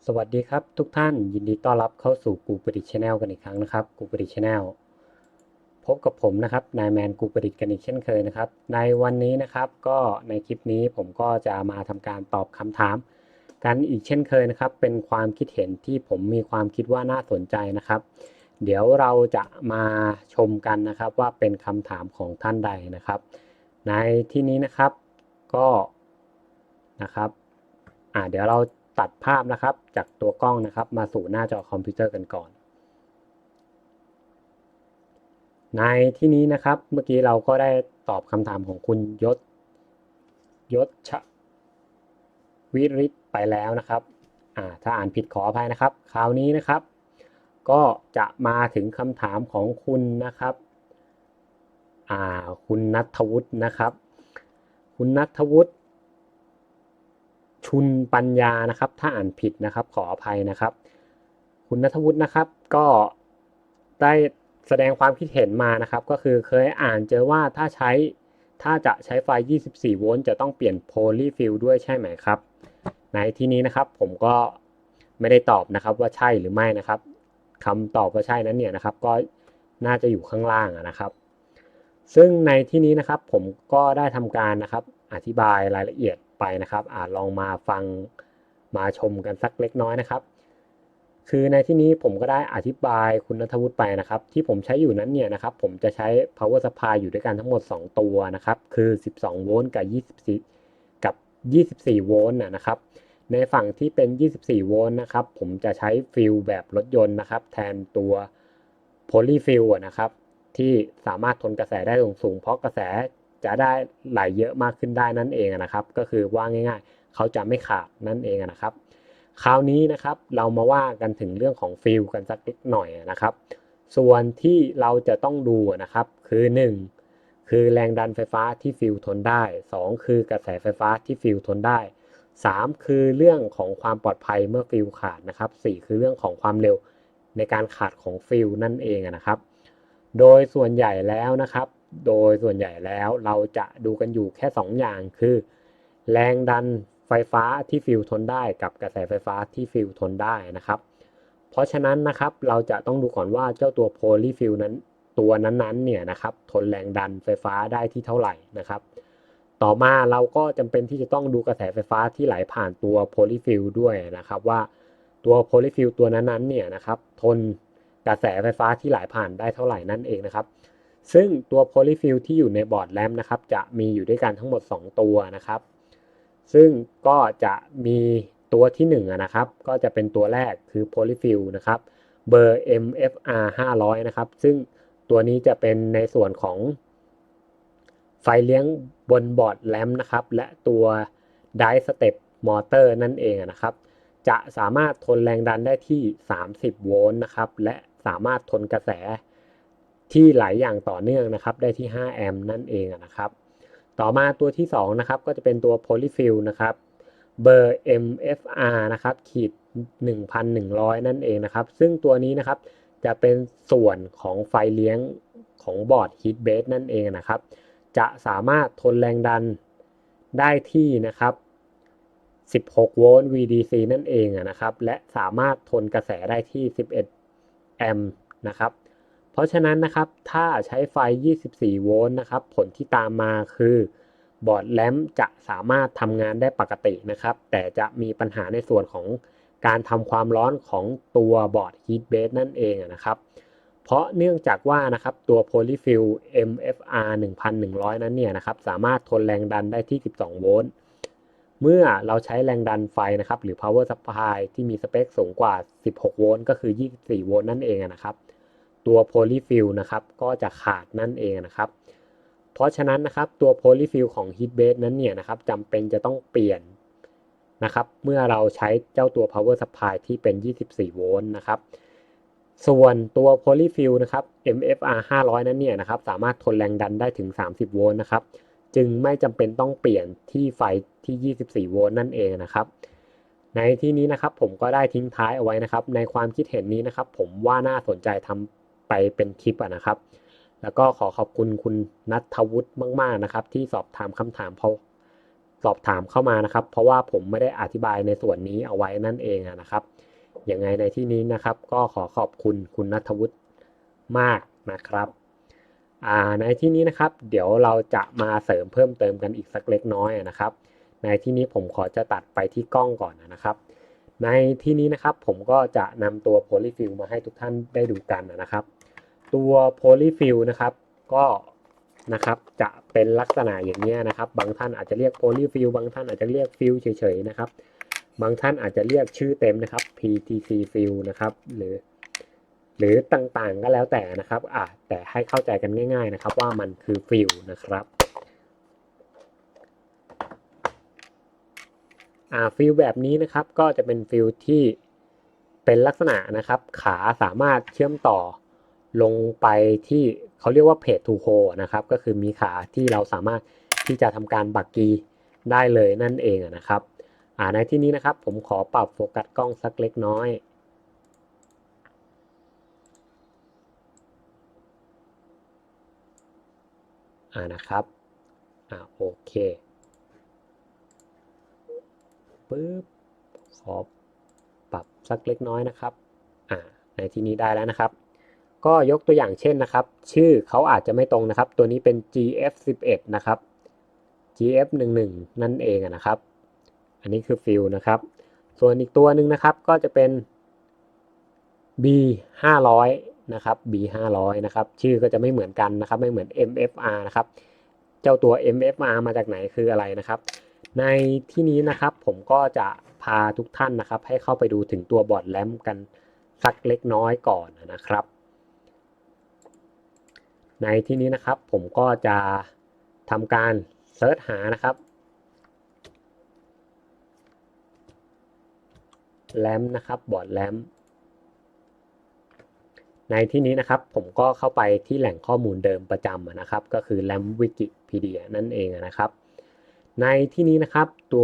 สวัสดีครับทุกท่านยินดีต้อนรับเข้าสู่กูประดิษฐ์ชาแนลกันอีกครั้งนะครับกูประดิษฐ์ชาแนลพบกับผมนะครับนายแมนกูประดิษฐ์กันอีกเช่นเคยนะครับในวันนี้นะครับก็ในคลิปนี้ผมก็จะมาทำการตอบคำถามกันอีกเช่นเคยนะครับเป็นความคิดเห็นที่ผมมีความคิดว่าน่าสนใจนะครับเดี๋ยวเราจะมาชมกันนะครับว่าเป็นคำถามของท่านใดนะครับในที่นี้นะครับก็นะครับ เดี๋ยวเราตัดภาพนะครับจากตัวกล้องนะครับมาสู่หน้าจอคอมพิวเตอร์กันก่อนในที่นี้นะครับเมื่อกี้เราก็ได้ตอบคำถามของคุณยศชวิริศไปแล้วนะครับถ้าอ่านผิดขออภัยนะครับคราวนี้นะครับก็จะมาถึงคำถามของคุณนะครับคุณนัทวุฒินะครับคุณนัทวุฒิชุนปัญญานะครับถ้าอ่านผิดนะครับขออภัยนะครับคุณนัทวุฒินะครับก็ได้แสดงความคิดเห็นมานะครับก็คือเคยอ่านเจอว่าถ้าจะใช้ไฟ24โวลต์จะต้องเปลี่ยนโพลีฟิลด้วยใช่ไหมครับในที่นี้นะครับผมก็ไม่ได้ตอบนะครับว่าใช่หรือไม่นะครับคำตอบว่าใช่นั้นเนี่ยนะครับก็น่าจะอยู่ข้างล่างนะครับซึ่งในที่นี้นะครับผมก็ได้ทำการนะครับอธิบายรายละเอียดไปนะครับลองมาฟังมาชมกันสักเล็กน้อยนะครับคือในที่นี้ผมก็ได้อธิบายคุณณัฐวุฒิไปนะครับที่ผมใช้อยู่นั้นเนี่ยนะครับผมจะใช้ power supply อยู่ด้วยกันทั้งหมด2ตัวนะครับคือ12โวลต์กับ24โวลต์นะครับในฝั่งที่เป็น24โวลต์นะครับผมจะใช้ฟิลแบบรถยนต์นะครับแทนตัวโพลีฟิลนะครับที่สามารถทนกระแสได้สูงเพราะกระแสจะได้ไหลเยอะมากขึ้นได้นั่นเองนะครับก็คือว่าง่ายๆเขาจะไม่ขาดนั่นเองนะครับคราวนี้นะครับเรามาว่ากันถึงเรื่องของฟิลกันสักหน่อยนะครับส่วนที่เราจะต้องดูนะครับคือ1คือแรงดันไฟฟ้าที่ฟิลทนได้2คือกระแสไฟฟ้าที่ฟิลทนได้3คือเรื่องของความปลอดภัยเมื่อฟิลขาดนะครับ4คือเรื่องของความเร็วในการขาดของฟิลนั่นเองนะครับโดยส่วนใหญ่แล้วนะครับโดยส่วนใหญ่แล้วเราจะดูกันอยู่แค่2อย่างคือแรงดันไฟฟ้าที่ฟิลทนได้กับกระแสไฟฟ้าที่ฟิลทนได้นะครับเพราะฉะนั้นนะครับเราจะต้องดูก่อนว่าเจ้าตัวโพลีฟิลนั้นตัวนั้นๆเนี่ยนะครับทนแรงดันไฟฟ้าได้ที่เท่าไหร่นะครับต่อมาเราก็จำเป็นที่จะต้องดูกระแสไฟฟ้าที่ไหลผ่านตัวโพลีฟิลด้วยนะครับว่าตัวโพลีฟิลตัวนั้นๆเนี่ยนะครับทนกระแสไฟฟ้าที่ไหลผ่านได้เท่าไหร่นั่นเองนะครับซึ่งตัวโพลีฟิลที่อยู่ในบอร์ดแรมนะครับจะมีอยู่ด้วยกันทั้งหมด2ตัวนะครับซึ่งก็จะมีตัวที่1นะครับก็จะเป็นตัวแรกคือโพลีฟิลนะครับเบอร์ MFR 500นะครับซึ่งตัวนี้จะเป็นในส่วนของไฟเลี้ยงบนบอร์ดแรมนะครับและตัวไดสเต็ปมอเตอร์นั่นเองนะครับจะสามารถทนแรงดันได้ที่30โวลต์นะครับและสามารถทนกระแสที่ไหลอย่างต่อเนื่องนะครับได้ที่5แอมป์นั่นเองนะครับต่อมาตัวที่2นะครับก็จะเป็นตัวโพลีฟิลนะครับเบอร์ MFR นะครับขีด1,100นั่นเองนะครับซึ่งตัวนี้นะครับจะเป็นส่วนของไฟเลี้ยงของบอร์ดฮีทเบสนั่นเองนะครับจะสามารถทนแรงดันได้ที่นะครับ16โวลต์ VDC นั่นเองนะครับและสามารถทนกระแสได้ที่11แอมป์นะครับเพราะฉะนั้นนะครับถ้าใช้ไฟ24โวลต์นะครับผลที่ตามมาคือบอร์ดแลมป์จะสามารถทำงานได้ปกตินะครับแต่จะมีปัญหาในส่วนของการทำความร้อนของตัวบอร์ดฮีทเบสนั่นเองนะครับเพราะเนื่องจากว่านะครับตัวโพลีฟิล MFR 1,100นั้นเนี่ยนะครับสามารถทนแรงดันได้ที่12โวลต์เมื่อเราใช้แรงดันไฟนะครับหรือ power supply ที่มีสเปคสูงกว่า16โวลต์ก็คือ24โวลต์นั่นเองนะครับตัวโพลีฟิลนะครับก็จะขาดนั่นเองนะครับเพราะฉะนั้นนะครับตัวโพลีฟิลของ heat base นั้นเนี่ยนะครับจำเป็นจะต้องเปลี่ยนนะครับเมื่อเราใช้เจ้าตัว power supply ที่เป็น24โวลต์นะครับส่วนตัวโพลีฟิลนะครับ MFR 500นั้นเนี่ยนะครับสามารถทนแรงดันได้ถึง30โวลต์นะครับจึงไม่จำเป็นต้องเปลี่ยนที่ไฟที่24โวลต์นั่นเองนะครับในที่นี้นะครับผมก็ได้ทิ้งท้ายเอาไว้นะครับในความคิดเห็นนี้นะครับผมว่าน่าสนใจทำไปเป็นคลิปนะครับแล้วก็ขอขอบคุณคุณณัฐวุฒิมากๆนะครับที่สอบถามคำถามเพราะ สอบถามเข้ามานะครับเพราะว่าผมไม่ได้อธิบายในส่วนนี้เอาไว้นั่นเองนะครับยังไงในที่นี้นะครับก็ขอขอบคุณคุณณัฐวุฒิมากนะครับในที่นี้นะครับเดี๋ยวเราจะมาเสริมเพิ่มเติมกันอีกสักเล็กน้อยนะครับในที่นี้ผมขอจะตัดไปที่กล้องก่อนนะครับในที่นี้นะครับผมก็จะนำตัว Polyfill มาให้ทุกท่านได้ดูกันนะครับตัว Polyfill นะครับก็นะครับจะเป็นลักษณะอย่างนี้นะครับบางท่านอาจจะเรียก Polyfill บางท่านอาจจะเรียกฟิลเฉยๆนะครับบางท่านอาจจะเรียกชื่อเต็มนะครับ PTC Fill นะครับหรือต่างๆก็แล้วแต่นะครับแต่ให้เข้าใจกันง่ายๆนะครับว่ามันคือฟิลนะครับฟิลแบบนี้นะครับก็จะเป็นฟิลที่เป็นลักษณะนะครับขาสามารถเชื่อมต่อลงไปที่เขาเรียกว่าเพจทูโฮนะครับก็คือมีขาที่เราสามารถที่จะทำการบักกีได้เลยนั่นเองนะครับในที่นี้นะครับผมขอปรับโฟกัสกล้องสักเล็กน้อยนะครับโอเคปึ๊บขอปรับสักเล็กน้อยนะครับในที่นี้ได้แล้วนะครับก็ยกตัวอย่างเช่นนะครับชื่อเขาอาจจะไม่ตรงนะครับตัวนี้เป็น GF11 นะครับ GF11 นั่นเองนะครับอันนี้คือฟิลนะครับส่วนอีกตัวหนึ่งนะครับก็จะเป็น B500 นะครับ B500 นะครับชื่อก็จะไม่เหมือนกันนะครับไม่เหมือน MFR นะครับเจ้าตัว MFR มาจากไหนคืออะไรนะครับในที่นี้นะครับผมก็จะพาทุกท่านนะครับให้เข้าไปดูถึงตัวบอร์ดแรมกันสักเล็กน้อยก่อนนะครับในที่นี้นะครับผมก็จะทำการเซิร์ชหานะครับแรมนะครับบอร์ดแรมในที่นี้นะครับผมก็เข้าไปที่แหล่งข้อมูลเดิมประจำนะครับก็คือ RAM Wikipedia นั่นเองนะครับในที่นี้นะครับตั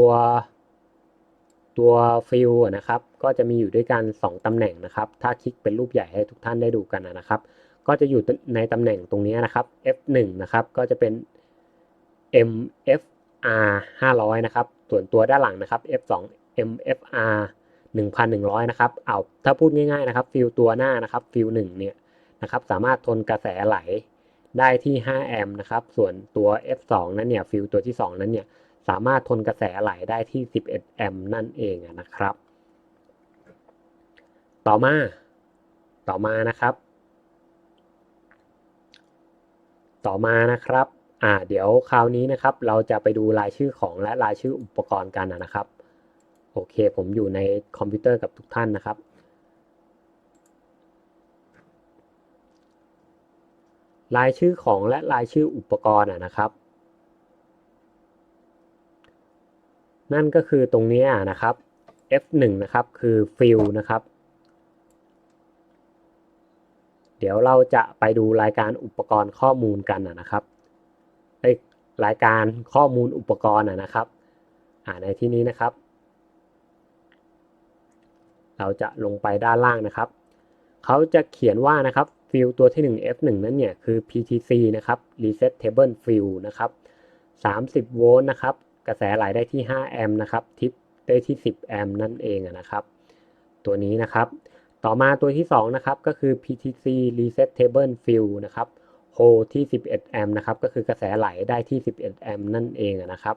วฟิลนะครับก็จะมีอยู่ด้วยกัน2ตำแหน่งนะครับถ้าคลิกเป็นรูปใหญ่ให้ทุกท่านได้ดูกันนะครับก็จะอยู่ในตำแหน่งตรงนี้นะครับ F1 นะครับก็จะเป็น MFR 500นะครับส่วนตัวด้านหลังนะครับ F2 MFR 1,100นะครับถ้าพูดง่ายๆนะครับฟิลตัวหน้านะครับฟิล1เนี่ยนะครับสามารถทนกระแสไหลได้ที่5แอมป์นะครับส่วนตัว F2 นั้นเนี่ยฟิลตัวที่2นั้นเนี่ยสามารถทนกระแสไหลได้ที่11แอมป์นั่นเองนะครับต่อมานะครับเดี๋ยวคราวนี้นะครับเราจะไปดูรายชื่อของและรายชื่ออุปกรณ์กันนะครับโอเคผมอยู่ในคอมพิวเตอร์กับทุกท่านนะครับรายชื่อของและรายชื่ออุปกรณ์นะครับนั่นก็คือตรงนี้นะครับ F1 นะครับคือฟิลนะครับเดี๋ยวเราจะไปดูรายการอุปกรณ์ข้อมูลกันนะครับรายการข้อมูลอุปกรณ์นะครับในที่นี้นะครับเราจะลงไปด้านล่างนะครับเขาจะเขียนว่านะครับฟิลตัวที่1 F1 นั้นเนี่ยคือ PTC นะครับ Resetable Field นะครับ30โวลต์นะครับกระแสไหลได้ที่5แอมป์นะครับทิปได้ที่10แอมป์นั่นเองนะครับตัวนี้นะครับต่อมาตัวที่2นะครับก็คือ PTC Resetable Field นะครับโฮที่11แอมป์นะครับก็คือกระแสไหลได้ที่11แอมป์นั่นเองนะครับ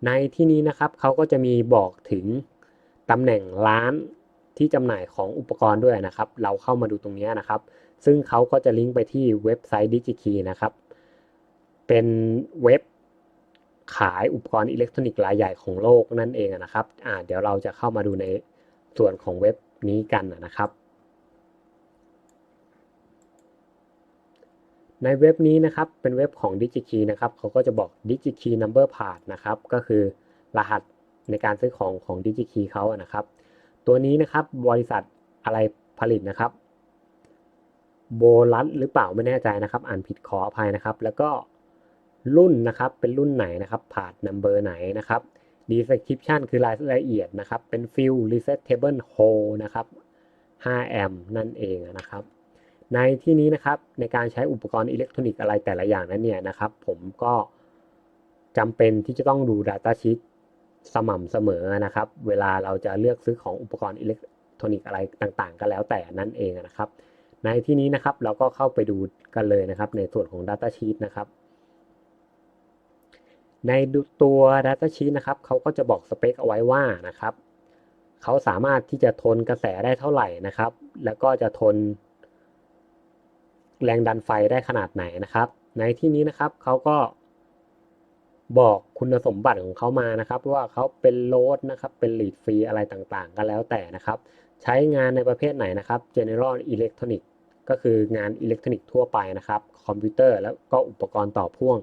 ในที่นี้นะครับเขาก็จะมีบอกถึงตำแหน่งร้านที่จำหน่ายของอุปกรณ์ด้วยนะครับเราเข้ามาดูตรงนี้นะครับซึ่งเขาก็จะลิงก์ไปที่เว็บไซต์ DigiKey นะครับเป็นเว็บขายอุปกรณ์อิเล็กทรอนิกส์รายใหญ่ของโลกนั่นเองนะครับเดี๋ยวเราจะเข้ามาดูในส่วนของเว็บนี้กันนะครับในเว็บนี้นะครับเป็นเว็บของ DigiKey นะครับเขาก็จะบอก DigiKey Number Part นะครับก็คือรหัสในการซื้อของ DigiKey เขานะครับตัวนี้นะครับบริษัทอะไรผลิตนะครับโบลัสหรือเปล่าไม่แน่ใจนะครับอ่านผิดขออภัยนะครับแล้วก็รุ่นนะครับเป็นรุ่นไหนนะครับพาร์ทนัมเบอร์ไหนนะครับ description คือรายละเอียดนะครับเป็น fill resetable hole นะครับ5แอมป์นั่นเองนะครับในที่นี้นะครับในการใช้อุปกรณ์อิเล็กทรอนิกส์อะไรแต่ละอย่างนั้นเนี่ยนะครับผมก็จำเป็นที่จะต้องดู Data Sheet สม่ำเสมอนะครับเวลาเราจะเลือกซื้อของอุปกรณ์อิเล็กทรอนิกส์อะไรต่างๆก็แล้วแต่นั่นเองนะครับในที่นี้นะครับเราก็เข้าไปดูกันเลยนะครับในส่วนของ Data Sheet นะครับในตัว Data Sheet นะครับเขาก็จะบอกสเปคเอาไว้ว่านะครับเขาสามารถที่จะทนกระแสได้เท่าไหร่นะครับแล้วก็จะทนแรงดันไฟได้ขนาดไหนนะครับในที่นี้นะครับเขาก็บอกคุณสมบัติของเขามานะครับว่าเขาเป็นโหลดนะครับเป็น lead free อะไรต่างๆก็แล้วแต่นะครับใช้งานในประเภทไหนนะครับ general electronic ก็คืองานอิเล็กทรอนิกส์ทั่วไปนะครับคอมพิวเตอร์แล้วก็อุปกรณ์ต่อพ่วง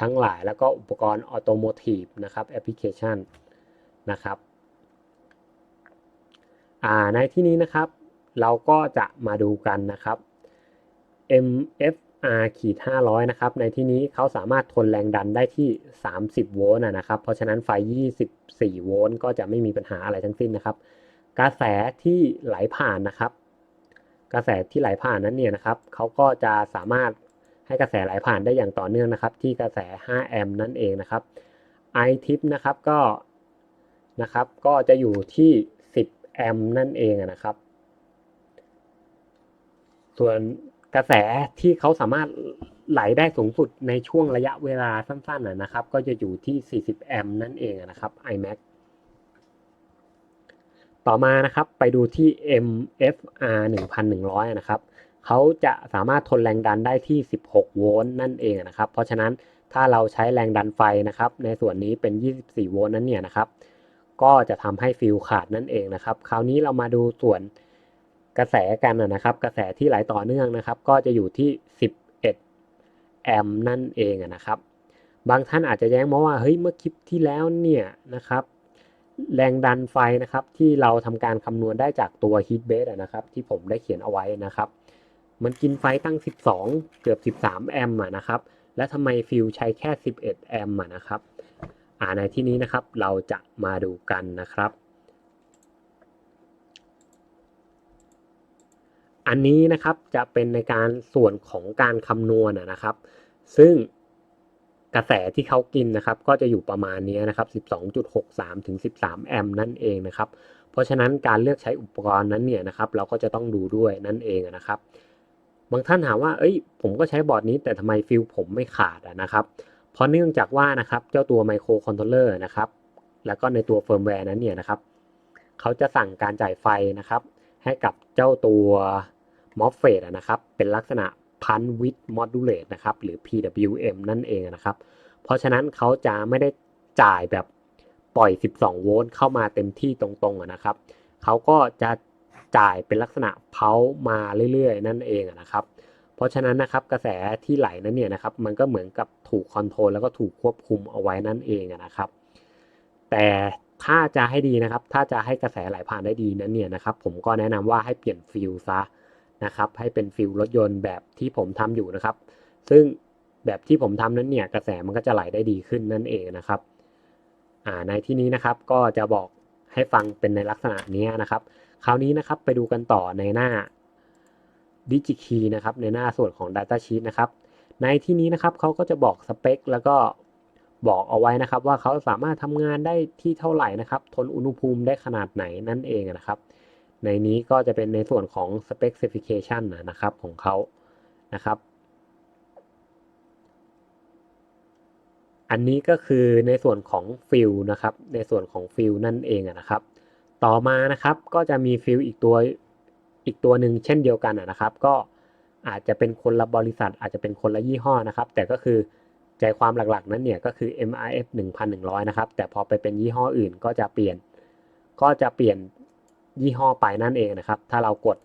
ทั้งหลายแล้วก็อุปกรณ์ออโตโมทีฟนะครับแอปพลิเคชันนะครับในที่นี้นะครับเราก็จะมาดูกันนะครับ MFR-500 นะครับในที่นี้เขาสามารถทนแรงดันได้ที่30โวลต์นะครับเพราะฉะนั้นไฟ24โวลต์ก็จะไม่มีปัญหาอะไรทั้งสิ้นนะครับกระแสที่ไหลผ่านนะครับกระแสที่ไหลผ่านนั้นเนี่ยนะครับเขาก็จะสามารถให้กระแสไหลผ่านได้อย่างต่อเนื่องนะครับที่กระแส5แอมป์นั่นเองนะครับ I-tip นะครับก็จะอยู่ที่10แอมป์นั่นเองนะครับส่วนกระแสที่เขาสามารถไหลได้สูงสุดในช่วงระยะเวลาสั้นๆนะครับก็จะอยู่ที่40แอมป์นั่นเองนะครับ iMac ต่อมานะครับไปดูที่ MFR 1100นะครับเขาจะสามารถทนแรงดันได้ที่16โวลต์นั่นเองนะครับเพราะฉะนั้นถ้าเราใช้แรงดันไฟนะครับในส่วนนี้เป็น24โวลต์นั้นเนี่ยนะครับก็จะทำให้ฟิวขาดนั่นเองนะครับคราวนี้เรามาดูส่วนกระแสกันนะครับกระแสที่ไหลต่อเนื่องนะครับก็จะอยู่ที่11แอมป์นั่นเองนะครับบางท่านอาจจะแย้งมาว่าเฮ้ยเมื่อคลิปที่แล้วเนี่ยนะครับแรงดันไฟนะครับที่เราทำการคำนวณได้จากตัว heat base นะครับที่ผมได้เขียนเอาไว้นะครับมันกินไฟตั้ง12เกือบ13แอมป์นะครับและทำไมฟิวใช้แค่11แอมป์นะครับในที่นี้นะครับเราจะมาดูกันนะครับอันนี้นะครับจะเป็นในการส่วนของการคำนวณนะครับซึ่งกระแสที่เขากินนะครับก็จะอยู่ประมาณนี้นะครับ 12.63 ถึง 13 แอมป์นั่นเองนะครับเพราะฉะนั้นการเลือกใช้อุปกรณ์นั้นเนี่ยนะครับเราก็จะต้องดูด้วยนั่นเองนะครับบางท่านถามว่าเอ้ยผมก็ใช้บอร์ดนี้แต่ทำไมฟิวผมไม่ขาดนะครับเพราะเนื่องจากว่านะครับเจ้าตัวไมโครคอนโทรลเลอร์นะครับแล้วก็ในตัวเฟิร์มแวร์นั้นเนี่ยนะครับเขาจะสั่งการจ่ายไฟนะครับให้กับเจ้าตัว MOSFET นะครับเป็นลักษณะ Punch Width Modulate นะครับหรือ PWM นั่นเองนะครับเพราะฉะนั้นเขาจะไม่ได้จ่ายแบบปล่อย12โวลต์เข้ามาเต็มที่ตรงๆนะครับเขาก็จะจ่ายเป็นลักษณะเพามาเรื่อยๆนั่นเองนะครับเพราะฉะนั้นนะครับกระแสที่ไหลนั้นเนี่ยนะครับมันก็เหมือนกับถูกคอนโทรลแล้วก็ถูกควบคุมเอาไว้นั่นเองนะครับแต่ถ้าจะให้ดีนะครับถ้าจะให้กระแสไหลผ่านได้ดีนั้นเนี่ยนะครับผมก็แนะนำว่าให้เปลี่ยนฟิลซะนะครับให้เป็นฟิลรถยนต์แบบที่ผมทำอยู่นะครับซึ่งแบบที่ผมทำนั้นเนี่ยกระแสมันก็จะไหลได้ดีขึ้นนั่นเองนะครับในที่นี้นะครับก็จะบอกให้ฟังเป็นในลักษณะนี้นะครับคราวนี้นะครับไปดูกันต่อในหน้า DigiKey นะครับในหน้าส่วนของ Data Sheet นะครับในที่นี้นะครับเขาก็จะบอกสเปคแล้วก็บอกเอาไว้นะครับว่าเขาสามารถทำงานได้ที่เท่าไหร่นะครับทนอุณหภูมิได้ขนาดไหนนั่นเองนะครับในนี้ก็จะเป็นในส่วนของ Specification นะครับของเขานะครับอันนี้ก็คือในส่วนของฟิลนะครับในส่วนของฟิลนั่นเองนะครับต่อมานะครับก็จะมีฟิลอีกตัวหนึ่งเช่นเดียวกันนะครับก็อาจจะเป็นคนละบริษัทอาจจะเป็นคนละยี่ห้อนะครับแต่ก็คือใจความหลักๆนั้นเนี่ยก็คือ MRF 1100นะครับแต่พอไปเป็นยี่ห้ออื่นก็จะเปลี่ยนยี่ห้อไปนั่นเองนะครับถ้าเรากด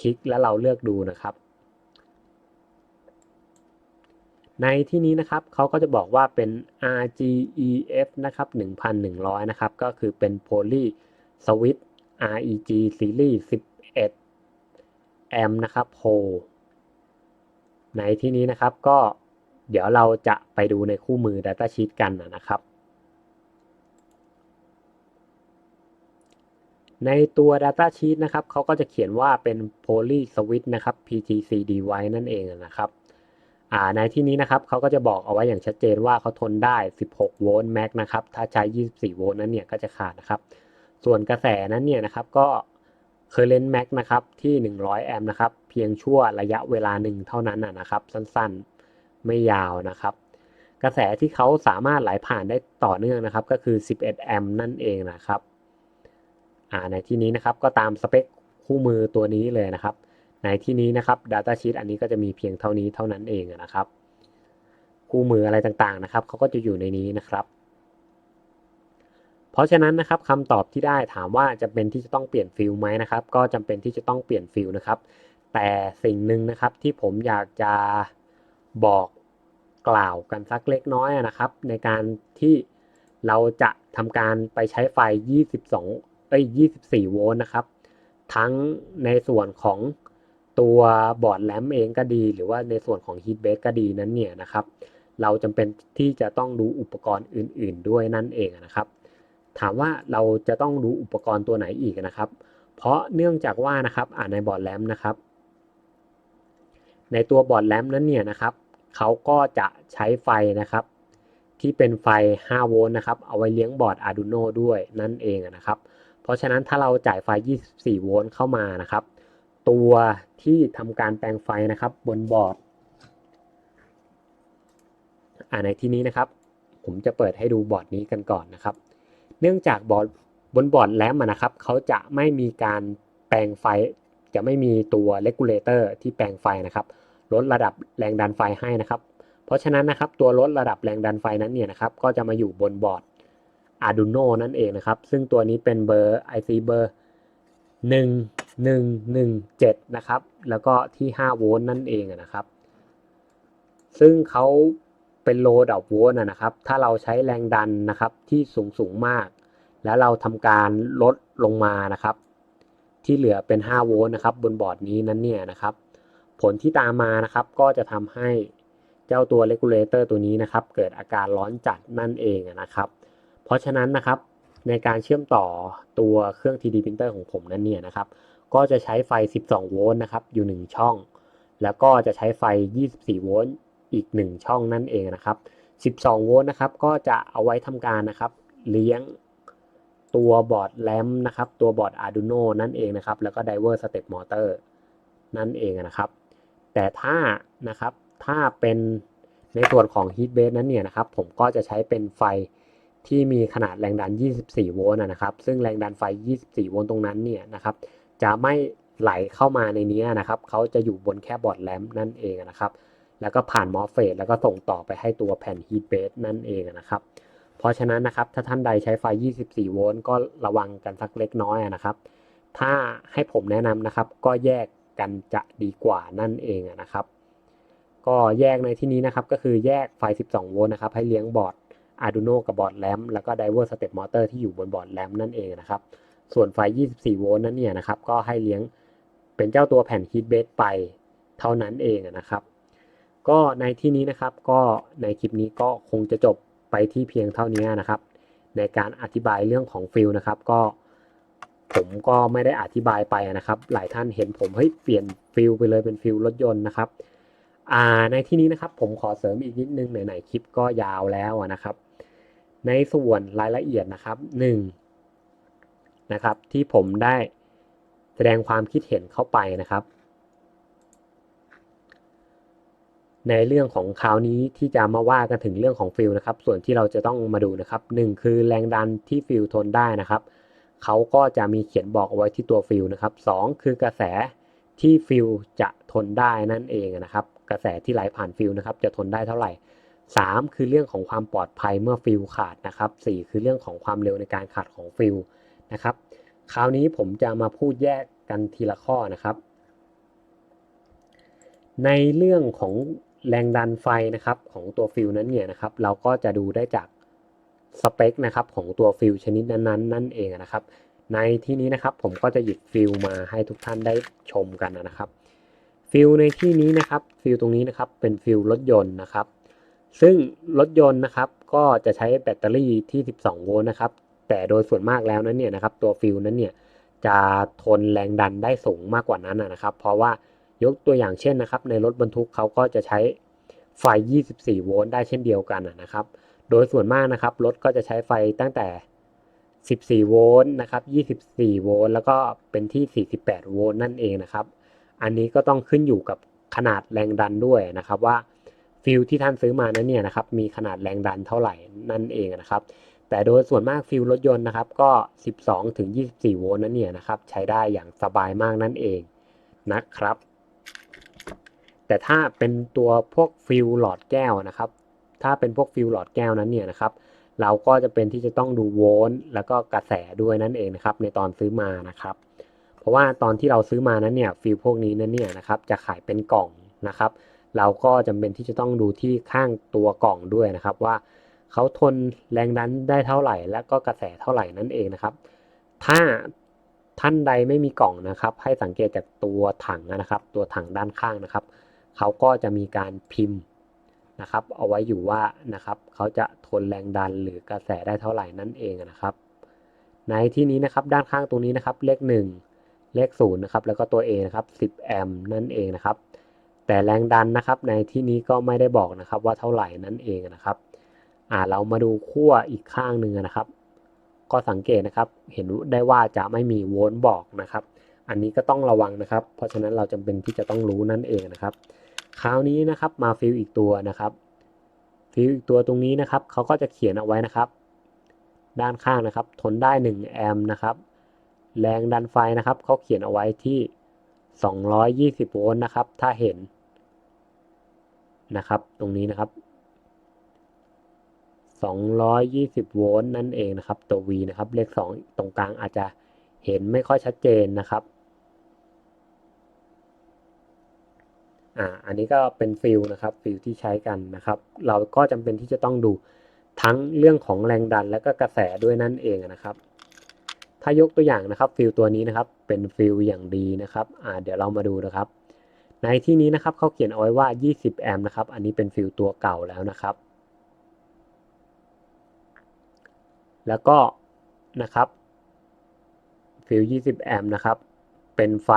คลิกแล้วเราเลือกดูนะครับในที่นี้นะครับเขาก็จะบอกว่าเป็น RGEF นะครับ1100นะครับก็คือเป็น Poly Switch REG Series 11แอมป์นะครับโฮในที่นี้นะครับก็เดี๋ยวเราจะไปดูในคู่มือ Data Sheet กันนะครับในตัว Data Sheet นะครับเขาก็จะเขียนว่าเป็น Poly Switch นะครับ PTC device นั่นเองนะครับ ในที่นี้นะครับเขาก็จะบอกเอาไว้อย่างชัดเจนว่าเขาทนได้16โวลต์แม็กนะครับถ้าใช้24โวลต์นั้นเนี่ยก็จะขาดนะครับส่วนกระแสนั้นเนี่ยนะครับก็ current max นะครับที่100แอมป์นะครับเพียงชั่วระยะเวลาหนึ่งเท่านั้นนะครับสั้นๆไม่ยาวนะครับกระแสที่เขาสามารถไหลผ่านได้ต่อเนื่องนะครับก็คือ11แอมป์นั่นเองนะครับในที่นี้นะครับก็ตามสเปคคู่มือตัวนี้เลยนะครับในที่นี้นะครับ Data Sheet อันนี้ก็จะมีเพียงเท่านี้เท่านั้นเองนะครับคู่มืออะไรต่างๆนะครับเขาก็จะอยู่ในนี้นะครับเพราะฉะนั้นนะครับคำตอบที่ได้ถามว่าจำเป็นที่จะต้องเปลี่ยนฟิลไหมนะครับก็จำเป็นที่จะต้องเปลี่ยนฟิลนะครับแต่สิ่งหนึ่งนะครับที่ผมอยากจะบอกกล่าวกันสักเล็กน้อยนะครับในการที่เราจะทำการไปใช้ไฟ24โวลต์นะครับทั้งในส่วนของตัวบอร์ดแลมป์เองก็ดีหรือว่าในส่วนของฮีทเบสก็ดีนั้นเนี่ยนะครับเราจำเป็นที่จะต้องดูอุปกรณ์อื่นๆด้วยนั่นเองนะครับถามว่าเราจะต้องดูอุปกรณ์ตัวไหนอีกนะครับเพราะเนื่องจากว่านะครับในบอร์ดแลมป์นะครับในตัวบอร์ดแลมป์นั้นเนี่ยนะครับเขาก็จะใช้ไฟนะครับที่เป็นไฟ5โวลต์นะครับเอาไว้เลี้ยงบอร์ด Arduino ด้วยนั่นเองนะครับเพราะฉะนั้นถ้าเราจ่ายไฟ24โวลต์เข้ามานะครับตัวที่ทำการแปลงไฟนะครับบนบอร์ดในที่นี้นะครับผมจะเปิดให้ดูบอร์ดนี้กันก่อนนะครับเนื่องจากบนบอร์ดแลมป์นะครับเขาจะไม่มีการแปลงไฟจะไม่มีตัวเลกูเลเตอร์ที่แปลงไฟนะครับลดระดับแรงดันไฟให้นะครับเพราะฉะนั้นนะครับตัวลดระดับแรงดันไฟนั้นเนี่ยนะครับก็จะมาอยู่บนบอร์ด Arduino นั่นเองนะครับซึ่งตัวนี้เป็นเบอร์ IC เบอร์1117นะครับแล้วก็ที่5โวลต์นั่นเองนะครับซึ่งเขาเป็นโลดับโวลต์นะครับถ้าเราใช้แรงดันนะครับที่สูงมากแล้วเราทำการลดลงมานะครับที่เหลือเป็น5โวลต์นะครับบนบอร์ดนี้นั้นเนี่ยนะครับผลที่ตามมานะครับก็จะทำให้เจ้าตัวเลกูเลเตอร์ตัวนี้นะครับเกิดอาการร้อนจัดนั่นเองนะครับเพราะฉะนั้นนะครับในการเชื่อมต่อตัวเครื่อง 3D printer ของผมนั้นเนี่ยนะครับก็จะใช้ไฟ12โวลต์นะครับอยู่1ช่องแล้วก็จะใช้ไฟ24โวลต์อีก1ช่องนั่นเองนะครับ12โวลต์นะครับก็จะเอาไว้ทำการนะครับเลี้ยงตัวบอร์ดแลมป์นะครับตัวบอร์ด Arduino นั่นเองนะครับแล้วก็ Driver Step Motor นั่นเองนะครับแต่ถ้านะครับถ้าเป็นในส่วนของ Heat Base นั้นเนี่ยนะครับผมก็จะใช้เป็นไฟที่มีขนาดแรงดัน24โวลต์นะครับซึ่งแรงดันไฟ24โวลต์ตรงนั้นเนี่ยนะครับจะไม่ไหลเข้ามาในนี้นะครับเขาจะอยู่บนแค่บอร์ดแลมป์นั่นเองนะครับแล้วก็ผ่านมอสเฟตแล้วก็ส่งต่อไปให้ตัวแผ่น Heat Base นั่นเองนะครับเพราะฉะนั้นนะครับถ้าท่านใดใช้ไฟ24โวลต์ก็ระวังกันสักเล็กน้อยนะครับถ้าให้ผมแนะนำนะครับก็แยกกันจะดีกว่านั่นเองนะครับก็แยกในที่นี้นะครับก็คือแยกไฟ12โวลต์นะครับให้เลี้ยงบอร์ด Arduino กับบอร์ดแลมป์แล้วก็ Driver Step Motor ที่อยู่บนบอร์ดแลมป์นั่นเองนะครับส่วนไฟ24โวลต์นั้นเนี่ยนะครับก็ให้เลี้ยงเป็นเจ้าตัวแผ่น Heat Base ไปเท่านั้นเองนะครับก็ในที่นี้นะครับก็ในคลิปนี้ก็คงจะจบไปที่เพียงเท่านี้นะครับในการอธิบายเรื่องของฟิลนะครับก็ผมก็ไม่ได้อธิบายไปนะครับหลายท่านเห็นผมเปลี่ยนฟิลไปเลยเป็นฟิลรถยนต์นะครับในที่นี้นะครับผมขอเสริมอีกนิดนึงไหนๆคลิปก็ยาวแล้วนะครับในส่วนรายละเอียดนะครับ1นะครับที่ผมได้แสดงความคิดเห็นเข้าไปนะครับในเรื่องของคราวนี้ที่จะมาว่ากันถึงเรื่องของฟิลนะครับส่วนที่เราจะต้องมาดูนะครับ1คือแรงดันที่ฟิลทนได้นะครับเขาก็จะมีเขียนบอกเอาไว้ที่ตัวฟิลนะครับ2คือกระแสที่ฟิลจะทนได้นั่นเองนะครับกระแสที่ไหลผ่านฟิลนะครับจะทนได้เท่าไหร่3คือเรื่องของความปลอดภัยเมื่อฟิลขาดนะครับ4คือเรื่องของความเร็วในการขาดของฟิลนะครับคราวนี้ผมจะมาพูดแยกกันทีละข้อนะครับในเรื่องของแรงดันไฟนะครับของตัวฟิลนั้นเนี่ยนะครับเราก็จะดูได้จากสเปคนะครับของตัวฟิลชนิดนั้นๆนั่นเองนะครับในที่นี้นะครับผมก็จะหยิบฟิลมาให้ทุกท่านได้ชมกันนะครับฟิลในที่นี้นะครับฟิลตรงนี้นะครับเป็นฟิลรถยนต์นะครับซึ่งรถยนต์นะครับก็จะใช้แบตเตอรี่ที่12โวลต์นะครับแต่โดยส่วนมากแล้วนั้นเนี่ยนะครับตัวฟิลนั้นเนี่ยจะทนแรงดันได้สูงมากกว่านั้นนะครับเพราะว่ายกตัวอย่างเช่นนะครับในรถบรรทุกเขาก็จะใช้ ไฟ24โวลต์ได้เช่นเดียวกันนะครับโดยส่วนมากนะครับรถก็จะใช้ไฟตั้งแต่14โวลต์นะครับ24โวลต์แล้วก็เป็นที่48โวลต์นั่นเองนะครับอันนี้ก็ต้องขึ้นอยู่กับขนาดแรงดันด้วยนะครับว่าฟิลที่ท่านซื้อมานั้นเนี่ยนะครับมีขนาดแรงดันเท่าไหร่นั่นเองนะครับแต่โดยส่วนมากฟิลรถยนต์นะครับก็12ถึง24โวลต์นั่นเนี่ยนะครับใช้ได้อย่างสบายมากนั่นเองนะครับแต่ถ้าเป็นตัวพวกฟิลหลอดแก้วนะครับถ้าเป็นพวกฟิลหลอดแก้วนั้นเนี่ยนะครับเราก็จะเป็นที่จะต้องดูโวลต์แล้วก็กระแสด้วยนั่นเองนะครับในตอนซื้อมานะครับเพราะว่าตอนที่เราซื้อมานั้นเนี่ยฟิลพวกนี้นั้นเนี่ยนะครับจะขายเป็นกล่องนะครับเราก็จำเป็นที่จะต้องดูที่ข้างตัวกล่องด้วยนะครับว่าเขาทนแรงดันได้เท่าไหร่และก็กระแสเท่าไหร่นั่นเองนะครับถ้าท่านใดไม่มีกล่องนะครับให้สังเกตจากตัวถังนะครับตัวถังด้านข้างนะครับเขาก็จะมีการพิมพ์นะครับเอาไว้อยู่ว่านะครับเขาจะทนแรงดันหรือกระแสได้เท่าไหร่นั่นเองนะครับในที่นี้นะครับด้านข้างตรงนี้นะครับเลข1เลข0นะครับแล้วก็ตัว A นะครับ10แอมป์นั่นเองนะครับแต่แรงดันนะครับในที่นี้ก็ไม่ได้บอกนะครับว่าเท่าไหร่นั่นเองนะครับเรามาดูขั้วอีกข้างหนึ่งนะครับก็สังเกตนะครับเห็นได้ว่าจะไม่มีโวลต์บอกนะครับอันนี้ก็ต้องระวังนะครับเพราะฉะนั้นเราจำเป็นที่จะต้องรู้นั่นเองนะครับคราวนี้นะครับมาฟิลอีกตัวนะครับฟิลอีกตัวตรงนี้นะครับเขาก็จะเขียนเอาไว้นะครับด้านข้างนะครับทนได้1แอมป์นะครับแรงดันไฟนะครับเขาเขียนเอาไว้ที่220โวลต์นะครับถ้าเห็นนะครับตรงนี้นะครับ220โวลต์นั่นเองนะครับตัว V นะครับเลข2ตรงกลางอาจจะเห็นไม่ค่อยชัดเจนนะครับอันนี้ก็เป็นฟิลนะครับฟิลที่ใช้กันนะครับเราก็จำเป็นที่จะต้องดูทั้งเรื่องของแรงดันและก็กระแสด้วยนั่นเองนะครับถ้ายกตัวอย่างนะครับฟิลตัวนี้นะครับเป็นฟิลอย่างดีนะครับเดี๋ยวเรามาดูนะครับในที่นี้นะครับเขาเขียนเอาไว้ว่า20แอมป์นะครับอันนี้เป็นฟิลตัวเก่าแล้วนะครับแล้วก็นะครับฟิล20แอมป์นะครับเป็นไฟ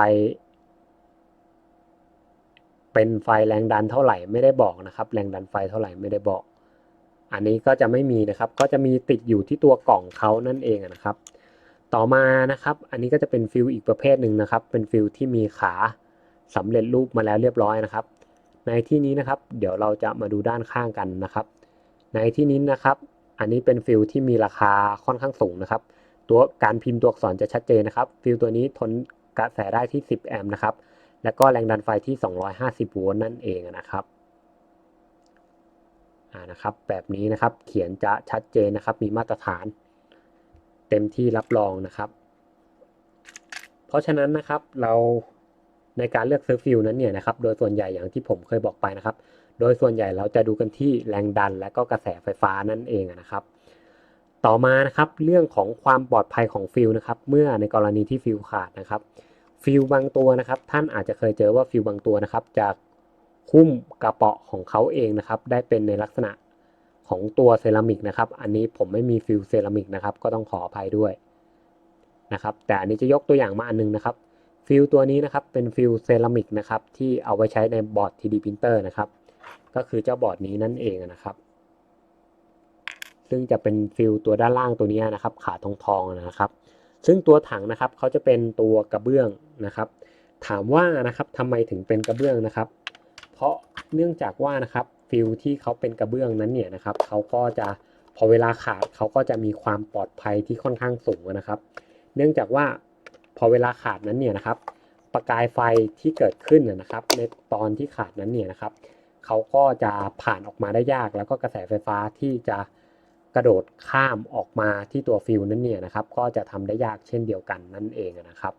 แรงดันเท่าไหร่ไม่ได้บอกนะครับแรงดันไฟเท่าไหร่ไม่ได้บอกอันนี้ก็จะไม่มีนะครับก็จะมีติดอยู่ที่ตัวกล่องเขานั่นเองนะครับต่อมานะครับอันนี้ก็จะเป็นฟิลอีกประเภทหนึ่งนะครับเป็นฟิลที่มีขาสำเร็จรูปมาแล้วเรียบร้อยนะครับในที่นี้นะครับเดี๋ยวเราจะมาดูด้านข้างกันนะครับในที่นี้นะครับอันนี้เป็นฟิลที่มีราคาค่อนข้างสูงนะครับตัวการพิมพ์ตัวอักษรจะชัดเจนนะครับฟิลตัวนี้ทนกระแสได้ที่10แอมป์นะครับแล้วก็แรงดันไฟที่250โวลต์นั่นเองนะครับนะครับแบบนี้นะครับเขียนจะชัดเจนนะครับมีมาตรฐานเต็มที่รับรองนะครับเพราะฉะนั้นนะครับเราในการเลือกซื้อฟิลนั้นเนี่ยนะครับโดยส่วนใหญ่อย่างที่ผมเคยบอกไปนะครับโดยส่วนใหญ่เราจะดูกันที่แรงดันและก็กระแสไฟฟ้านั่นเองนะครับต่อมานะครับเรื่องของความปลอดภัยของฟิลนะครับเมื่อในกรณีที่ฟิลขาดนะครับฟิลบางตัวนะครับท่านอาจจะเคยเจอว่าฟิลบางตัวนะครับจะหุ้มกระเปาะของเขาเองนะครับได้เป็นในลักษณะของตัวเซรามิกนะครับอันนี้ผมไม่มีฟิลเซรามิกนะครับก็ต้องขออภัยด้วยนะครับแต่อันนี้จะยกตัวอย่างมาอันนึงนะครับฟิลตัวนี้นะครับเป็นฟิลเซรามิกนะครับที่เอาไว้ใช้ในบอร์ด 3D printer นะครับก็คือเจ้าบอร์ดนี้นั่นเองนะครับซึ่งจะเป็นฟิลตัวด้านล่างตัวนี้นะครับขาทองนะครับซึ่งตัวถังนะครับเขาจะเป็นตัวกระเบื้องนะครับถามว่านะครับทำไมถึงเป็นกระเบื้องนะครับเพราะเนื่องจากว่านะครับฟิลที่เขาเป็นกระเบื้องนั้นเนี่ยนะครับเขาก็จะพอเวลาขาดเขาก็จะมีความปลอดภัยที่ค่อนข้างสูงนะครับเนื่องจากว่าพอเวลาขาดนั้นเนี่ยนะครับประกายไฟที่เกิดขึ้นนะครับในตอนที่ขาดนั้นเนี่ยนะครับเขาก็จะผ่านออกมาได้ยากแล้วก็กระแสไฟฟ้าที่จะกระโดดข้ามออกมาที่ตัวฟิลนั้นเนี่ยนะครับก็จะทำได้ยากเช่นเดียวกันนั่นเองนะครับ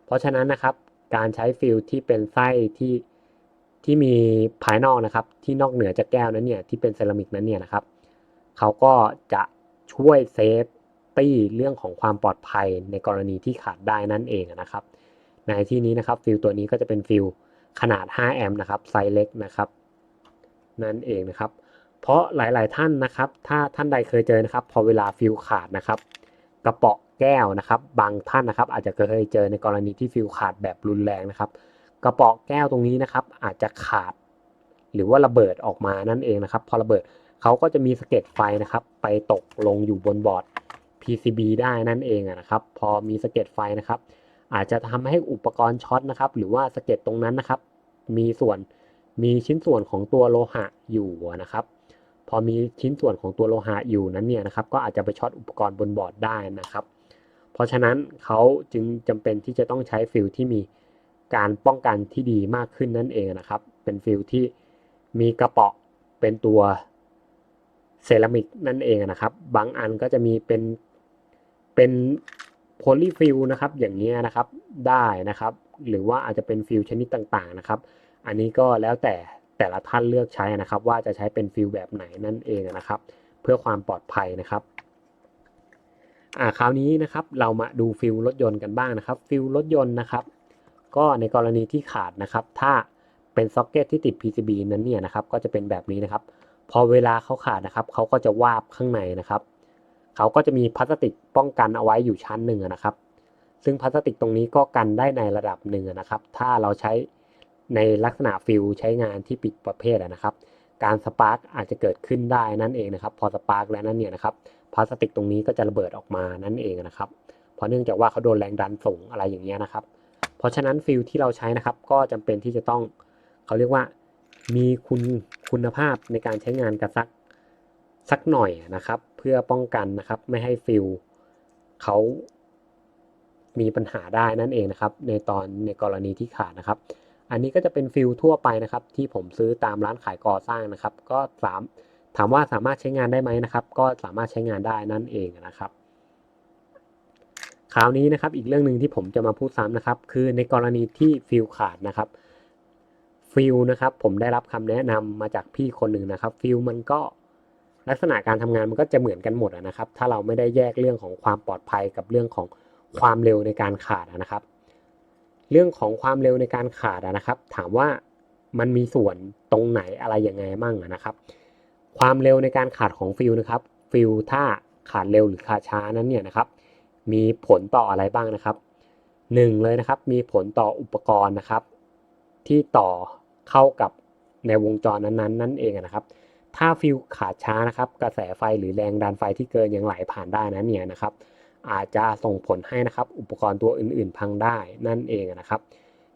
เพราะฉะนั้นนะครับการใช้ฟิลที่เป็นไส้ที่มีภายนอกนะครับที่นอกเหนือจากแก้วนั้นเนี่ยที่เป็นเซรามิกนั้นเนี่ยนะครับเขาก็จะช่วยเซฟตี้เรื่องของความปลอดภัยในกรณีที่ขาดได้นั่นเองนะครับในที่นี้นะครับฟิลตัวนี้ก็จะเป็นฟิลขนาด5แอมป์นะครับไซส์เล็กนะครับนั่นเองนะครับเพราะหลายๆท่านนะครับถ้าท่านใดเคยเจอนะครับพอเวลาฟิลขาดนะครับกระเป๋อแก้วนะครับบางท่านนะครับอาจจะเคยเจอในกรณีที่ฟิลขาดแบบรุนแรงนะครับกระเป๋อแก้วตรงนี้นะครับอาจจะขาด หรือว่าระเบิดออกมานั่นเองนะครับพอระเบิดเขาก็จะมีสะเก็ดไฟนะครับไปตกลงอยู่บนบอร์ด PCB ได้นั่นเองนะครับพอมีสะเก็ดไฟนะครับอาจจะทำให้อุปกรณ์ช็อตนะครับหรือว่าสะเก็ดตรงนั้นนะครับมีชิ้นส่วนของตัวโลหะอยู่นะครับพอมีชิ้นส่วนของตัวโลหะอยู่นั้นเนี่ยนะครับก็อาจจะไปช็อตอุปกรณ์บนบอร์ดได้นะครับเพราะฉะนั้นเขาจึงจำเป็นที่จะต้องใช้ฟิลที่มีการป้องกันที่ดีมากขึ้นนั่นเองนะครับเป็นฟิลที่มีกระเป๋าเป็นตัวเซรามิกนั่นเองนะครับบางอันก็จะมีเป็นโพลีฟิลนะครับอย่างนี้นะครับได้นะครับหรือว่าอาจจะเป็นฟิลชนิดต่างๆนะครับอันนี้ก็แล้วแต่ละท่านเลือกใช้นะครับว่าจะใช้เป็นฟิลแบบไหนนั่นเองนะครับเพื่อความปลอดภัยนะครับคราวนี้นะครับเรามาดูฟิลรถยนต์กันบ้างนะครับฟิลรถยนต์นะครับก็ในกรณีที่ขาดนะครับถ้าเป็นซ็อกเก็ตที่ติด PCB นั้นเนี่ยนะครับก็จะเป็นแบบนี้นะครับพอเวลาเขาขาดนะครับเขาก็จะวาบข้างในนะครับเขาก็จะมีพลาสติกป้องกันเอาไว้อยู่ชั้นหนึ่งนะครับซึ่งพลาสติกตรงนี้ก็กันได้ในระดับหนึ่งนะครับถ้าเราใช้ในลักษณะฟิลใช้งานที่ผิดประเภทนะครับการสปาร์กอาจจะเกิดขึ้นได้นั่นเองนะครับพอสปาร์กแล้วนั่นเนี่ยนะครับพลาสติกตรงนี้ก็จะระเบิดออกมานั่นเองนะครับเพราะเนื่องจากว่าเขาโดนแรงดันส่งอะไรอย่างเงี้ยนะครับเพราะฉะนั้นฟิลที่เราใช้นะครับก็จำเป็นที่จะต้องเขาเรียกว่ามีคุณภาพในการใช้งานกันสักหน่อยนะครับเพื่อป้องกันนะครับไม่ให้ฟิลเขามีปัญหาได้นั่นเองนะครับในกรณีที่ขาดนะครับอันนี้ก็จะเป็นฟิลทั่วไปนะครับที่ผมซื้อตามร้านขายก่อสร้างนะครับก็ถามว่าสามารถใช้งานได้ไหมนะครับก็สามารถใช้งานได้นั่นเองนะครับคราวนี้นะครับอีกเรื่องหนึ่งที่ผมจะมาพูดซ้ำนะครับคือในกรณีที่ฟิลขาดนะครับฟิลนะครับผมได้รับคำแนะนำมาจากพี่คนหนึ่งนะครับฟิลมันก็ลักษณะการทำงานมันก็จะเหมือนกันหมดนะครับถ้าเราไม่ได้แยกเรื่องของความปลอดภัยกับเรื่องของความเร็วในการขาดนะครับเรื่องของความเร็วในการขาดนะครับถามว่ามันมีส่วนตรงไหนอะไรยังไงมั่งนะครับความเร็วในการขาดของฟิลนะครับฟิลถ้าขาดเร็วหรือขาดช้านั้นเนี่ยนะครับมีผลต่ออะไรบ้างนะครับ1เลยนะครับมีผลต่ออุปกรณ์นะครับที่ต่อเข้ากับในวงจรนั้นนั่นเองนะครับถ้าฟิลขาดช้านะครับกระแสไฟหรือแรงดันไฟที่เกินยังไหลผ่านได้นั้นเนี่ยนะครับอาจจะส่งผลให้นะครับอุปกรณ์ตัวอื่นๆพังได้นั่นเองนะครับ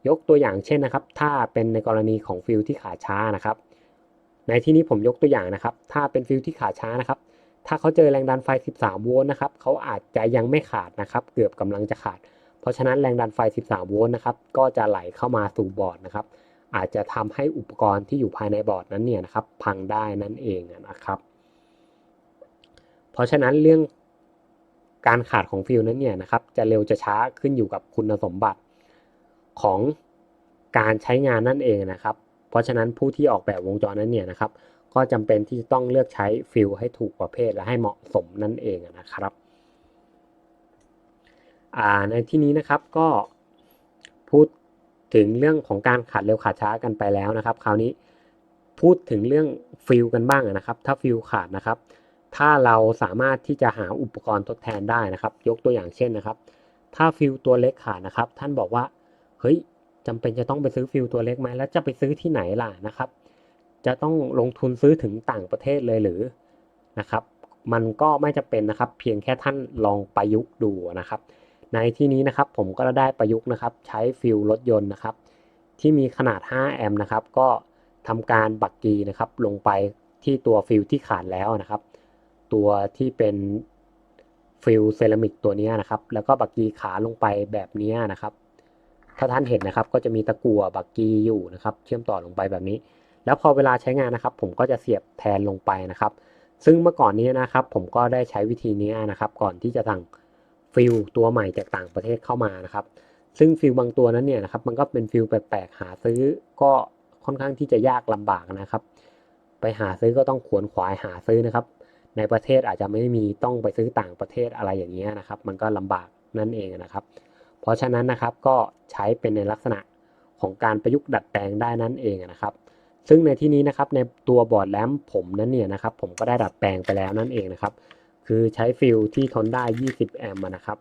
ยกตัวอย่างเช่นนะครับถ้าเป็นในกรณีของฟิลที่ขาดช้านะครับในที่นี้ผมยกตัวอย่างนะครับถ้าเป็นฟิลที่ขาดช้านะครับถ้าเขาเจอแรงดันไฟ13โวลต์นะครับเขาอาจจะยังไม่ขาดนะครับเกือบกำลังจะขาดเพราะฉะนั้นแรงดันไฟ13โวลต์นะครับก็จะไหลเข้ามาสู่บอร์ดนะครับอาจจะทำให้อุปกรณ์ที่อยู่ภายในบอร์ดนั้นเนี่ยนะครับพังได้นั่นเองนะครับเพราะฉะนั้นเรื่องการขาดของฟิลนั้นเนี่ยนะครับจะเร็วจะช้าขึ้นอยู่กับคุณสมบัติของการใช้งานนั่นเองนะครับเพราะฉะนั้นผู้ที่ออกแบบวงจรนั้นเนี่ยนะครับก็จำเป็นที่จะต้องเลือกใช้ฟิลให้ถูกประเภทและให้เหมาะสมนั่นเองนะครับในที่นี้นะครับก็พูดถึงเรื่องของการขาดเร็วขาดช้ากันไปแล้วนะครับคราวนี้พูดถึงเรื่องฟิลกันบ้างนะครับถ้าฟิลขาดนะครับถ้าเราสามารถที่จะหาอุปกรณ์ทดแทนได้นะครับยกตัวอย่างเช่นนะครับถ้าฟิลตัวเล็กขาดนะครับท่านบอกว่าเฮ้ยจำเป็นจะต้องไปซื้อฟิลตัวเล็กไหมแล้วจะไปซื้อที่ไหนล่ะนะครับจะต้องลงทุนซื้อถึงต่างประเทศเลยหรือนะครับมันก็ไม่จำเป็นนะครับเพียงแค่ท่านลองประยุกต์ดูนะครับในที่นี้นะครับผมก็ได้ประยุกต์นะครับใช้ฟิลรถยนต์นะครับที่มีขนาด5แอมป์นะครับก็ทำการบักกีนะครับลงไปที่ตัวฟิลที่ขาดแล้วนะครับตัวที่เป็นฟิลเซรามิกตัวนี้นะครับแล้วก็บักกีขาลงไปแบบนี้นะครับถ้าท่านเห็นนะครับก็จะมีตะกั่วบักกีอยู่นะครับเชื่อมต่อลงไปแบบนี้แล้วพอเวลาใช้งานนะครับผมก็จะเสียบแทนลงไปนะครับซึ่งเมื่อก่อนนี้นะครับผมก็ได้ใช้วิธีนี้นะครับก่อนที่จะสั่งฟิลตัวใหม่จากต่างประเทศเข้ามานะครับซึ่งฟิลบางตัวนั้นเนี่ยนะครับมันก็เป็นฟิลแปลกๆหาซื้อก็ค่อนข้างที่จะยากลำบากนะครับไปหาซื้อก็ต้องขวนขวายหาซื้อนะครับในประเทศอาจจะไม่มีต้องไปซื้อต่างประเทศอะไรอย่างเงี้ยนะครับมันก็ลำบากนั่นเองนะครับเพราะฉะนั้นนะครับก็ใช้เป็นในลักษณะของการประยุกต์ดัดแปลงได้นั่นเองนะครับซึ่งในที่นี้นะครับในตัวบอร์ดแรมผมนั้นเนี่ยนะครับผมก็ได้ดัดแปลงไปแล้วนั่นเองนะครับคือใช้ฟิลที่ทนได้20แอมป์นะครับ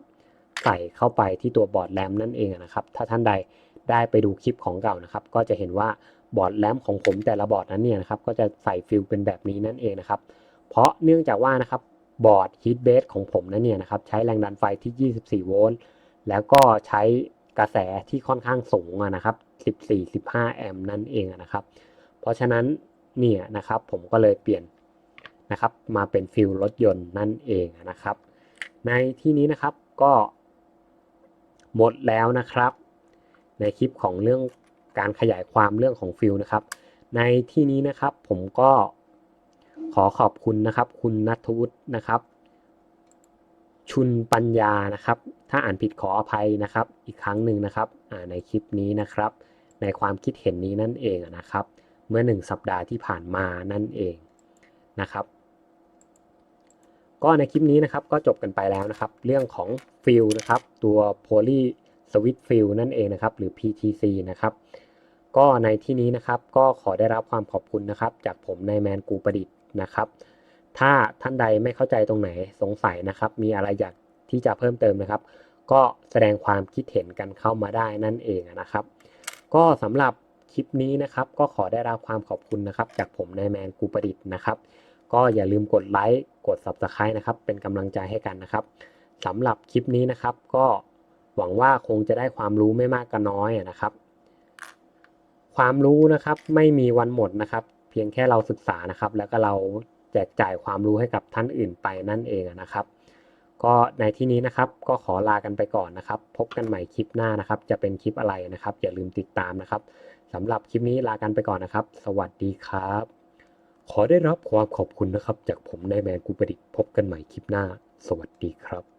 ใส่เข้าไปที่ตัวบอร์ดแรมนั่นเองนะครับถ้าท่านใดได้ไปดูคลิปของเก่านะครับก็จะเห็นว่า บอร์ดแรมของผมแต่ละบอร์ดนั้นเนี่ยนะครับก็จะใส่ฟิลเป็นแบบนี้นั่นเองนะครับเพราะเนื่องจากว่านะครับบอร์ดฮีทเบสของผมนั้นเนี่ยนะครับใช้แรงดันไฟที่24โวลต์แล้วก็ใช้กระแสที่ค่อนข้างสูงนะครับ14-15แอมป์นั่นเองนะครับเพราะฉะนั้นเนี่ยนะครับผมก็เลยเปลี่ยนนะครับมาเป็นฟิลรถยนต์นั่นเองนะครับในที่นี้นะครับก็หมดแล้วนะครับในคลิปของเรื่องการขยายความเรื่องของฟิลนะครับในที่นี้นะครับผมก็ขอขอบคุณนะครับคุณณัฐวุฒินะครับชุนปัญญานะครับถ้าอ่านผิดขออภัยนะครับอีกครั้งหนึ่งนะครับในคลิปนี้นะครับในความคิดเห็นนี้นั่นเองนะครับเมื่อ1สัปดาห์ที่ผ่านมานั่นเองนะครับก็ในคลิปนี้นะครับก็จบกันไปแล้วนะครับเรื่องของฟิลนะครับตัว Poly Switch Fill นั่นเองนะครับหรือ PTC นะครับก็ในที่นี้นะครับก็ขอได้รับความขอบคุณนะครับจากผมนายแมนกูประดิษฐ์นะครับถ้าท่านใดไม่เข้าใจตรงไหนสงสัยนะครับมีอะไรอยากที่จะเพิ่มเติมนะครับก็แสดงความคิดเห็นกันเข้ามาได้นั่นเองนะครับก็สำหรับคลิปนี้นะครับก็ขอได้รับความขอบคุณนะครับจากผมนายแมนกูประดิษฐ์นะครับก็อย่าลืมกดไลค์กด Subscribe นะครับเป็นกำลังใจให้กันนะครับสำหรับคลิปนี้นะครับก็หวังว่าคงจะได้ความรู้ไม่มากก็น้อยนะครับความรู้นะครับไม่มีวันหมดนะครับเพียงแค่เราศึกษานะครับแล้วก็เราแจกจ่ายความรู้ให้กับท่านอื่นไปนั่นเองนะครับก็ในที่นี้นะครับก็ขอลากันไปก่อนนะครับพบกันใหม่คลิปหน้านะครับจะเป็นคลิปอะไรนะครับอย่าลืมติดตามนะครับสำหรับคลิปนี้ลากันไปก่อนนะครับสวัสดีครับขอได้รับความขอบคุณนะครับจากผมนายแมนกูประดิษฐ์พบกันใหม่คลิปหน้าสวัสดีครับ